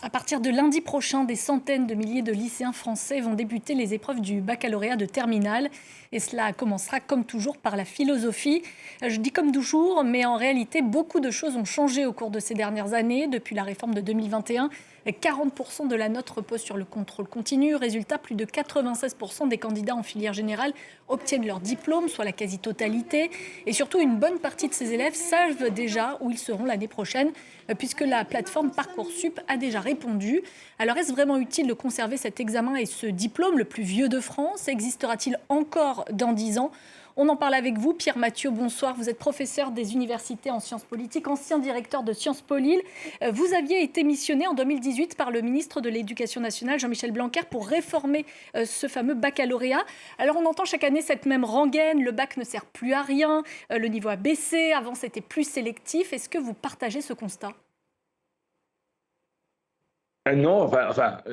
À partir de lundi prochain, des centaines de milliers de lycéens français vont débuter les épreuves du baccalauréat de terminale. Et cela commencera comme toujours par la philosophie. Je dis comme toujours, mais en réalité, beaucoup de choses ont changé au cours de ces dernières années. Depuis la réforme de 2021, 40% de la note repose sur le contrôle continu. Résultat, plus de 96% des candidats en filière générale obtiennent leur diplôme, soit la quasi-totalité. Et surtout, une bonne partie de ces élèves savent déjà où ils seront l'année prochaine, puisque la plateforme Parcoursup a déjà répondu. Alors, est-ce vraiment utile de conserver cet examen et ce diplôme, le plus vieux de France? Existera-t-il encore dans 10 ans? On en parle avec vous. Pierre Mathieu, bonsoir. Vous êtes professeur des universités en sciences politiques, ancien directeur de Sciences Po Lille. Vous aviez été missionné en 2018 par le ministre de l'Éducation nationale, Jean-Michel Blanquer, pour réformer ce fameux baccalauréat. Alors, on entend chaque année cette même rengaine. Le bac ne sert plus à rien. Le niveau a baissé. Avant, c'était plus sélectif. Est-ce que vous partagez ce constat? Non,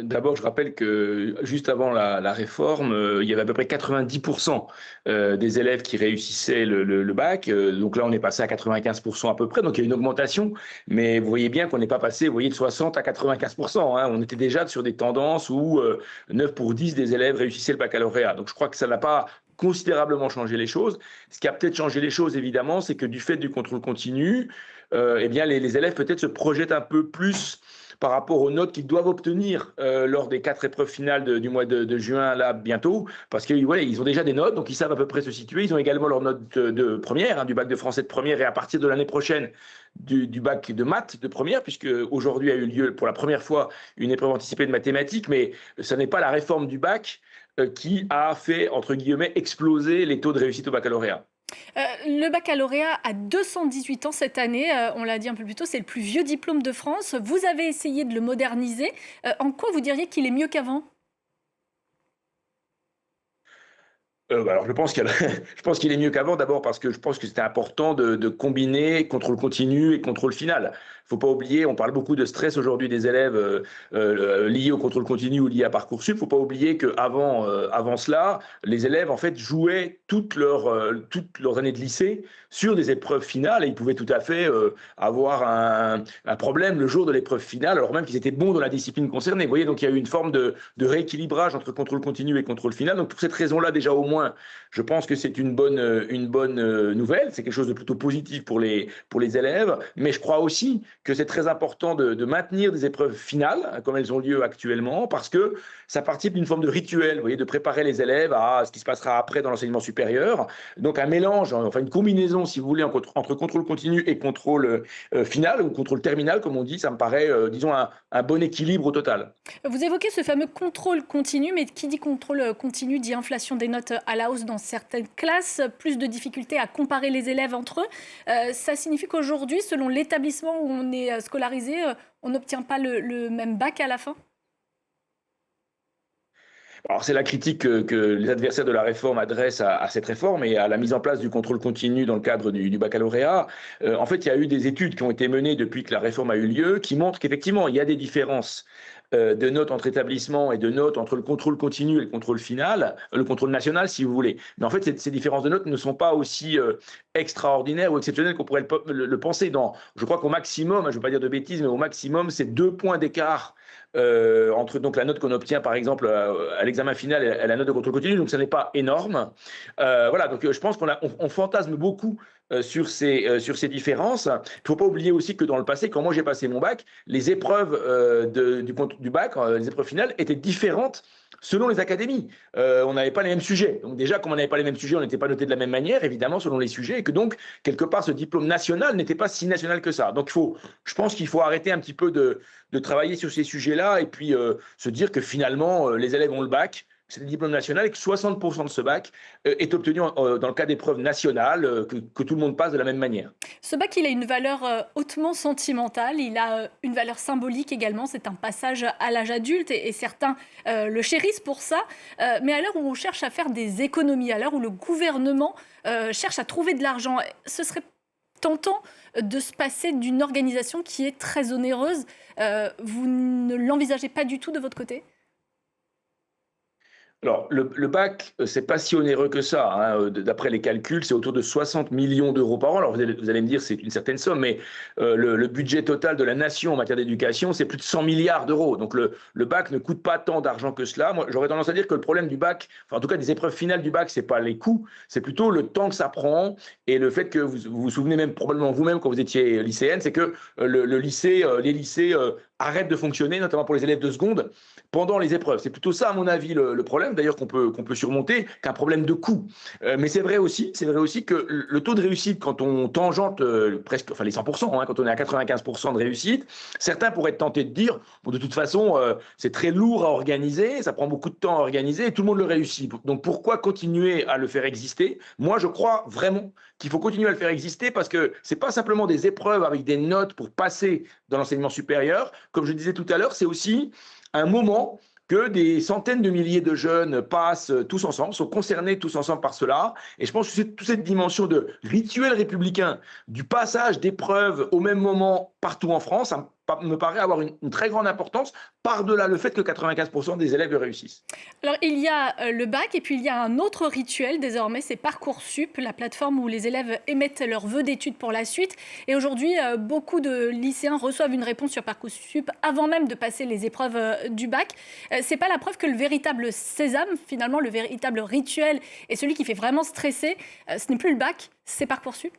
d'abord, je rappelle que juste avant la réforme, il y avait à peu près 90% des élèves qui réussissaient le bac. Donc là, on est passé à 95% à peu près. Donc il y a une augmentation. Mais vous voyez bien qu'on n'est pas passé, vous voyez, de 60 à 95%, hein. On était déjà sur des tendances où 9 pour 10 des élèves réussissaient le baccalauréat. Donc je crois que ça n'a pas considérablement changé les choses. Ce qui a peut-être changé les choses, évidemment, c'est que du fait du contrôle continu, eh bien, les élèves peut-être se projettent un peu plus par rapport aux notes qu'ils doivent obtenir lors des 4 épreuves finales du mois de juin, là, bientôt, parce qu'ils ils ont déjà des notes, donc ils savent à peu près se situer. Ils ont également leurs notes de première, hein, du bac de français de première, et à partir de l'année prochaine, du bac de maths de première, puisque aujourd'hui a eu lieu pour la première fois une épreuve anticipée de mathématiques, mais ce n'est pas la réforme du bac qui a fait, entre guillemets, exploser les taux de réussite au baccalauréat. Le baccalauréat a 218 ans cette année, on l'a dit un peu plus tôt, c'est le plus vieux diplôme de France. Vous avez essayé de le moderniser. En quoi vous diriez qu'il est mieux qu'avant? Alors je pense qu'il est mieux qu'avant, d'abord parce que je pense que c'était important de combiner contrôle continu et contrôle final. Il ne faut pas oublier, on parle beaucoup de stress aujourd'hui des élèves liés au contrôle continu ou liés à Parcoursup. Il ne faut pas oublier qu'avant avant cela, les élèves en fait jouaient toutes leurs années de lycée sur des épreuves finales et ils pouvaient tout à fait avoir un problème le jour de l'épreuve finale, alors même qu'ils étaient bons dans la discipline concernée. Vous voyez, donc il y a eu une forme de rééquilibrage entre contrôle continu et contrôle final. Donc pour cette raison-là, déjà au moins, je pense que c'est une bonne nouvelle. C'est quelque chose de plutôt positif pour les élèves. Mais je crois aussi que c'est très important de maintenir des épreuves finales, hein, comme elles ont lieu actuellement, parce que ça participe d'une forme de rituel, vous voyez, de préparer les élèves à ce qui se passera après dans l'enseignement supérieur. Donc un mélange, enfin une combinaison, si vous voulez, entre contrôle continu et contrôle final, ou contrôle terminal, comme on dit, ça me paraît, disons, un bon équilibre au total. Vous évoquez ce fameux contrôle continu, mais qui dit contrôle continu dit inflation des notes à la hausse dans certaines classes, plus de difficultés à comparer les élèves entre eux. Ça signifie qu'aujourd'hui, selon l'établissement où on est scolarisé, on n'obtient pas le même bac à la fin? Alors c'est la critique que les adversaires de la réforme adressent à cette réforme et à la mise en place du contrôle continu dans le cadre du baccalauréat. En fait, il y a eu des études qui ont été menées depuis que la réforme a eu lieu qui montrent qu'effectivement, il y a des différences de notes entre établissements et de notes entre le contrôle continu et le contrôle final, le contrôle national, si vous voulez. Mais en fait, ces différences de notes ne sont pas aussi extraordinaires ou exceptionnelles qu'on pourrait le penser. Je crois qu'au maximum, je ne veux pas dire de bêtises, mais au maximum, c'est 2 points d'écart entre donc la note qu'on obtient par exemple à l'examen final et la note de contrôle continu, donc ça n'est pas énorme. Voilà, donc je pense qu'on fantasme beaucoup sur ces différences. Il ne faut pas oublier aussi que dans le passé, quand moi j'ai passé mon bac, les épreuves du bac, les épreuves finales, étaient différentes selon les académies. On n'avait pas les mêmes sujets. Donc déjà, comme on n'avait pas les mêmes sujets, on n'était pas noté de la même manière, évidemment, selon les sujets, et que donc, quelque part, ce diplôme national n'était pas si national que ça. Donc je pense qu'il faut arrêter un petit peu de travailler sur ces sujets-là et puis se dire que finalement, les élèves ont le bac, c'est le diplôme national et que 60% de ce bac est obtenu dans le cas d'épreuves nationales, que tout le monde passe de la même manière. Ce bac, il a une valeur hautement sentimentale, il a une valeur symbolique également, c'est un passage à l'âge adulte et certains le chérissent pour ça. Mais à l'heure où on cherche à faire des économies, à l'heure où le gouvernement cherche à trouver de l'argent, ce serait tentant de se passer d'une organisation qui est très onéreuse. Vous ne l'envisagez pas du tout de votre côté? Alors, le bac, c'est pas si onéreux que ça, hein. D'après les calculs, c'est autour de 60 millions d'euros par an. Alors, vous allez me dire, c'est une certaine somme, mais le budget total de la nation en matière d'éducation, c'est plus de 100 milliards d'euros. Donc, le bac ne coûte pas tant d'argent que cela. Moi, j'aurais tendance à dire que le problème du bac, enfin, en tout cas des épreuves finales du bac, c'est pas les coûts, c'est plutôt le temps que ça prend et le fait que vous souvenez même probablement vous-même quand vous étiez lycéenne, c'est que le lycée, les lycées arrêtent de fonctionner, notamment pour les élèves de seconde, pendant les épreuves. C'est plutôt ça, à mon avis, le problème, d'ailleurs, qu'on peut surmonter, qu'un problème de coût. Mais c'est vrai aussi que le taux de réussite, quand on tangente presque, enfin les 100%, hein, quand on est à 95% de réussite, certains pourraient être tentés de dire, bon, de toute façon, c'est très lourd à organiser, ça prend beaucoup de temps à organiser, et tout le monde le réussit. Donc pourquoi continuer à le faire exister? Moi, je crois vraiment qu'il faut continuer à le faire exister parce que c'est pas simplement des épreuves avec des notes pour passer dans l'enseignement supérieur. Comme je disais tout à l'heure, c'est aussi un moment que des centaines de milliers de jeunes passent tous ensemble, sont concernés tous ensemble par cela. Et je pense que c'est toute cette dimension de rituel républicain, du passage d'épreuves au même moment partout en France, ça me paraît avoir une très grande importance, par-delà le fait que 95% des élèves réussissent. Alors, il y a le bac et puis il y a un autre rituel désormais, c'est Parcoursup, la plateforme où les élèves émettent leurs vœux d'études pour la suite. Et aujourd'hui, beaucoup de lycéens reçoivent une réponse sur Parcoursup avant même de passer les épreuves du bac. C'est pas la preuve que le véritable sésame, finalement, le véritable rituel et celui qui fait vraiment stresser, ce n'est plus le bac, c'est Parcoursup.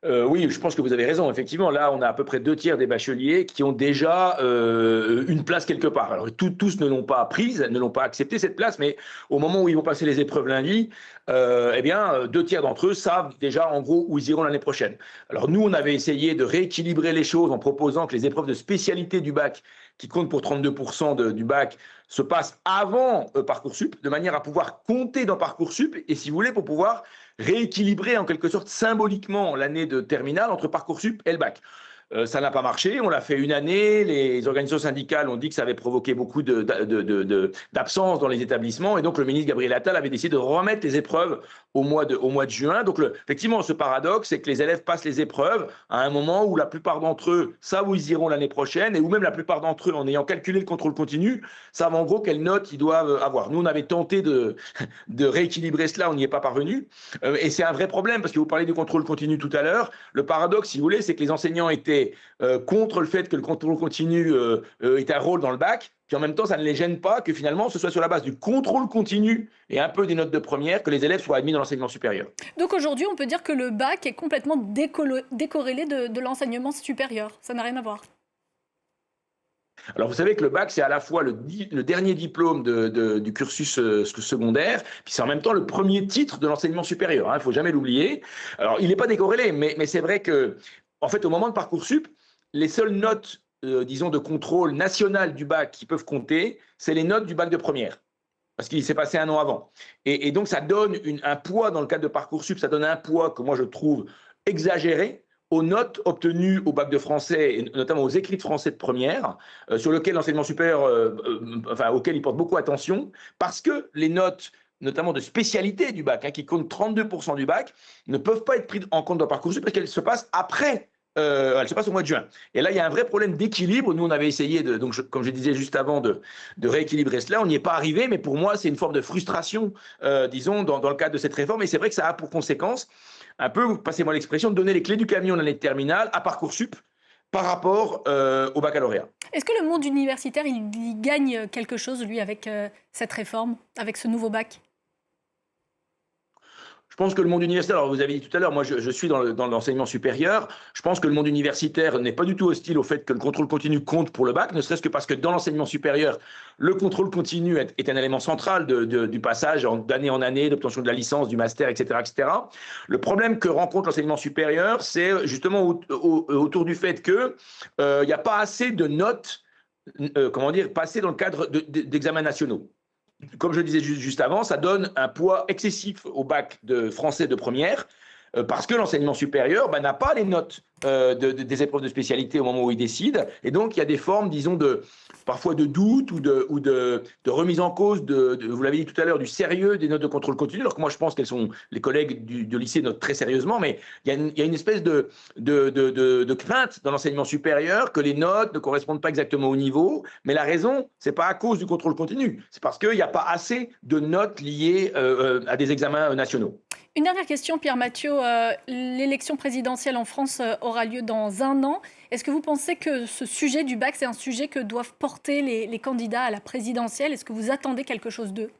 Oui, je pense que vous avez raison. Effectivement, là, on a à peu près 2 tiers des bacheliers qui ont déjà une place quelque part. Alors, tous ne l'ont pas prise, ne l'ont pas accepté cette place, mais au moment où ils vont passer les épreuves lundi, eh bien, 2 tiers d'entre eux savent déjà en gros où ils iront l'année prochaine. Alors, nous, on avait essayé de rééquilibrer les choses en proposant que les épreuves de spécialité du bac, qui comptent pour 32% du bac, se passent avant Parcoursup, de manière à pouvoir compter dans Parcoursup et, si vous voulez, pour pouvoir rééquilibrer en quelque sorte symboliquement l'année de terminale entre Parcoursup et le bac. Ça n'a pas marché, on l'a fait une année, les organisations syndicales ont dit que ça avait provoqué beaucoup d'absences dans les établissements et donc le ministre Gabriel Attal avait décidé de remettre les épreuves au mois de juin. Donc effectivement, ce paradoxe, c'est que les élèves passent les épreuves à un moment où la plupart d'entre eux savent où ils iront l'année prochaine et où même la plupart d'entre eux, en ayant calculé le contrôle continu, savent en gros quelles notes ils doivent avoir. Nous, on avait tenté de rééquilibrer cela, on n'y est pas parvenu. Et c'est un vrai problème parce que vous parlez du contrôle continu tout à l'heure. Le paradoxe, si vous voulez, c'est que les enseignants étaient contre le fait que le contrôle continu ait un rôle dans le bac, puis en même temps, ça ne les gêne pas que finalement, ce soit sur la base du contrôle continu et un peu des notes de première que les élèves soient admis dans l'enseignement supérieur. Donc aujourd'hui, on peut dire que le bac est complètement décorrélé de l'enseignement supérieur. Ça n'a rien à voir. Alors, vous savez que le bac, c'est à la fois le dernier diplôme du cursus secondaire, puis c'est en même temps le premier titre de l'enseignement supérieur, hein, il ne faut jamais l'oublier. Alors, il n'est pas décorrélé, mais c'est vrai que, en fait, au moment de Parcoursup, les seules notes, disons, de contrôle national du bac qui peuvent compter, c'est les notes du bac de première, parce qu'il s'est passé un an avant. Et donc, ça donne un poids, dans le cadre de Parcoursup, ça donne un poids que moi, je trouve exagéré aux notes obtenues au bac de français, et notamment aux écrits de français de première, sur lequel l'enseignement supérieur, enfin, auquel il porte beaucoup attention, parce que les notes, notamment de spécialité du bac, hein, qui comptent 32% du bac, ne peuvent pas être prises en compte dans Parcoursup parce qu'elles se passent après. Elle se passe au mois de juin. Et là, il y a un vrai problème d'équilibre. Nous, on avait essayé, comme je disais juste avant, de rééquilibrer cela. On n'y est pas arrivé, mais pour moi, c'est une forme de frustration, disons, dans le cadre de cette réforme. Et c'est vrai que ça a pour conséquence un peu, passez-moi l'expression, de donner les clés du camion l'année de terminale à Parcoursup par rapport au baccalauréat. Est-ce que le monde universitaire, il gagne quelque chose, lui, avec cette réforme, avec ce nouveau bac ? Je pense que le monde universitaire, alors vous avez dit tout à l'heure, moi je suis dans l'enseignement supérieur, je pense que le monde universitaire n'est pas du tout hostile au fait que le contrôle continu compte pour le bac, ne serait-ce que parce que dans l'enseignement supérieur, le contrôle continu est un élément central du passage d'année en année, d'obtention de la licence, du master, etc., etc. Le problème que rencontre l'enseignement supérieur, c'est justement autour du fait qu'il n'y a pas assez de notes, comment dire, passées dans le cadre d'examens nationaux. Comme je le disais juste avant, ça donne un poids excessif au bac de français de première, parce que l'enseignement supérieur n'a pas les notes des épreuves de spécialité au moment où il décide. Et donc, il y a des formes, disons, parfois de doute ou de remise en cause, vous l'avez dit tout à l'heure, du sérieux des notes de contrôle continu. Alors que moi, je pense les collègues du lycée notent très sérieusement, mais il y a une espèce de crainte dans l'enseignement supérieur que les notes ne correspondent pas exactement au niveau. Mais la raison, c'est pas à cause du contrôle continu, c'est parce qu'il n'y a pas assez de notes liées à des examens nationaux. Une dernière question, Pierre Mathieu. L'élection présidentielle en France aura lieu dans 1 an. Est-ce que vous pensez que ce sujet du bac, c'est un sujet que doivent porter les candidats à la présidentielle? Est-ce que vous attendez quelque chose d'eux?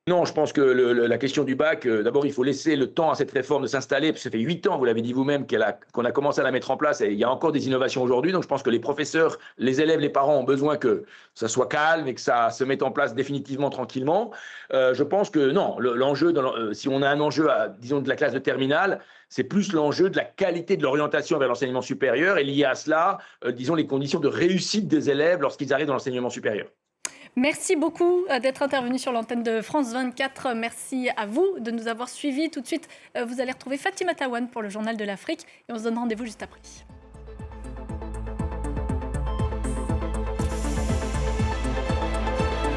Non, je pense que la question du bac, d'abord, il faut laisser le temps à cette réforme de s'installer, parce que ça fait 8 ans, vous l'avez dit vous-même, qu'on a commencé à la mettre en place, et il y a encore des innovations aujourd'hui. Donc, je pense que les professeurs, les élèves, les parents ont besoin que ça soit calme et que ça se mette en place définitivement, tranquillement. Je pense que non, l'enjeu, si on a un enjeu, disons, de la classe de terminale, c'est plus l'enjeu de la qualité de l'orientation vers l'enseignement supérieur, et lié à cela, disons, les conditions de réussite des élèves lorsqu'ils arrivent dans l'enseignement supérieur. Merci beaucoup d'être intervenu sur l'antenne de France 24. Merci à vous de nous avoir suivis. Tout de suite, vous allez retrouver Fatima Tawan pour le Journal de l'Afrique et on se donne rendez-vous juste après.